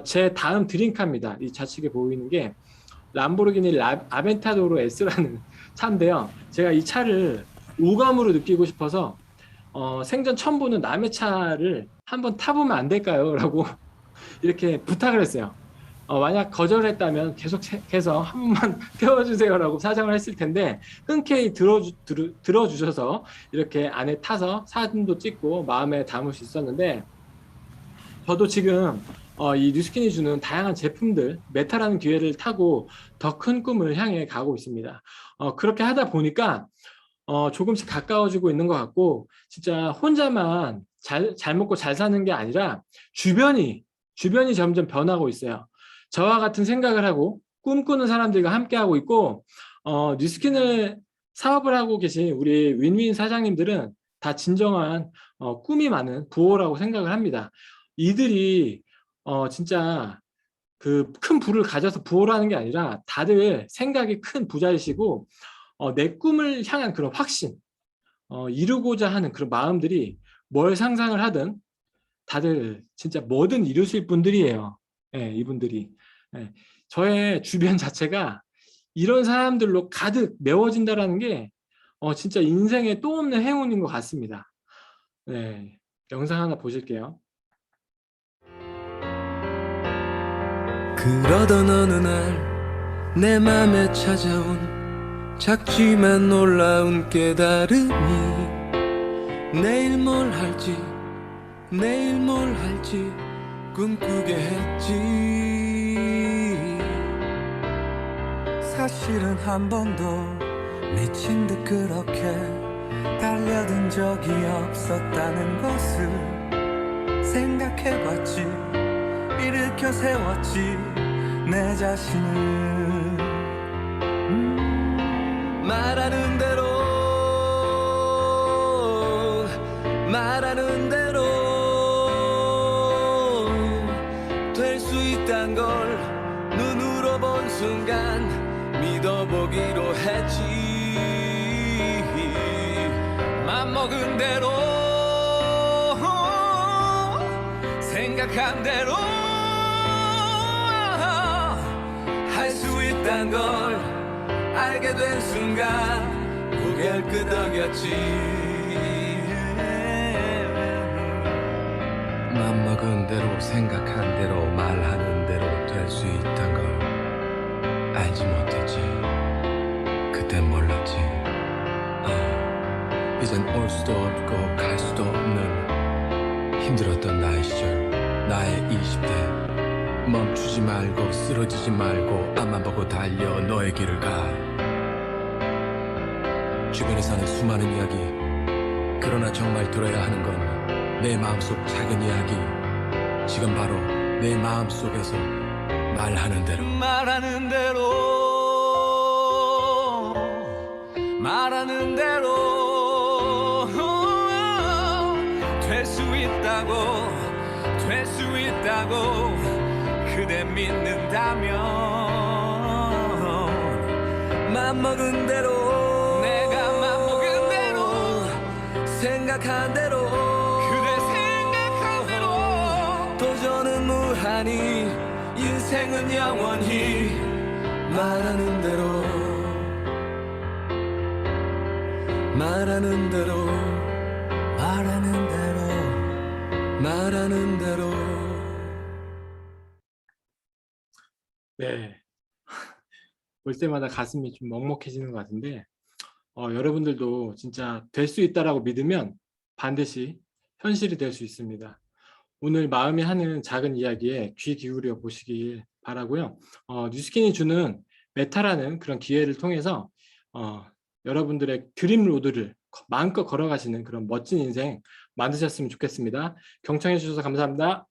제 다음 드림카입니다. 이 좌측에 보이는 게 람보르기니 아벤타도로 S라는 차인데요. 제가 이 차를 오감으로 느끼고 싶어서 생전 처음 보는 남의 차를 한번 타보면 안 될까요? 라고 이렇게 부탁을 했어요. 만약 거절했다면 계속해서 한 번만 태워주세요라고 사정을 했을 텐데, 흔쾌히 들어주셔서 이렇게 안에 타서 사진도 찍고 마음에 담을 수 있었는데, 저도 지금 이 뉴스킨이 주는 다양한 제품들, 메타라는 기회를 타고 더 큰 꿈을 향해 가고 있습니다. 그렇게 하다 보니까 조금씩 가까워지고 있는 것 같고, 진짜 혼자만 잘 먹고 잘 사는 게 아니라 주변이 점점 변하고 있어요. 저와 같은 생각을 하고 꿈꾸는 사람들과 함께 하고 있고, 뉴스킨을 사업을 하고 계신 우리 윈윈 사장님들은 다 진정한 꿈이 많은 부호라고 생각을 합니다. 이들이 진짜 그 큰 부를 가져서 부호라는 게 아니라 다들 생각이 큰 부자이시고, 내 꿈을 향한 그런 확신, 이루고자 하는 그런 마음들이 뭘 상상을 하든 다들 진짜 뭐든 이루실 분들이에요. 예, 이분들이. 예, 저의 주변 자체가 이런 사람들로 가득 메워진다라는 게 진짜 인생에 또 없는 행운인 것 같습니다. 네, 영상 하나 보실게요. 그러던 어느 날 내 맘에 찾아온 작지만 놀라운 깨달음이 내일 뭘 할지 내일 뭘 할지 꿈꾸게 했지. 사실은 한 번도 미친 듯 그렇게 달려든 적이 없었다는 것을 생각해봤지. 일으켜 세웠지 내 자신을. 말하는 대로 말하는 대로 될 수 있단 걸 눈으로 본 순간 믿어보기로 했지. 맘먹은 대로 생각한 대로 할 수 있단 걸 알게 된 순간 고개를 끄덕였지. 맘먹은 대로 생각한 대로 말하는 대로 될 수 있단 걸 알지 못했지. 그땐 몰랐지. 이젠 올 수도 없고 갈 수도 없는 힘들었던 나의 시절, 나의 20대. 멈추지 말고 쓰러지지 말고 앞만 보고 달려 너의 길을 가. 주변에 사는 수많은 이야기, 그러나 정말 들어야 하는 건 내 마음속 작은 이야기. 지금 바로 내 마음속에서 말하는 대로 말하는 대로 말하는 대로 될 수 있다고 될 수 있다고 그대 믿는다면 맘먹은 대로 내가 맘먹은 대로 생각한 대로 그대 생각한 대로 도전은 무한히 인생은 영원히 말하는 대로 말하는 대로 말하는 대로 말하는 대로. 네. 볼 때마다 가슴이 좀 먹먹해지는 것 같은데 여러분들도 진짜 될 수 있다라고 믿으면 반드시 현실이 될 수 있습니다. 오늘 마음이 하는 작은 이야기에 귀 기울여 보시길 바라고요. 뉴스킨이 주는 메타라는 그런 기회를 통해서 여러분들의 드림 로드를 마음껏 걸어가시는 그런 멋진 인생 만드셨으면 좋겠습니다. 경청해 주셔서 감사합니다.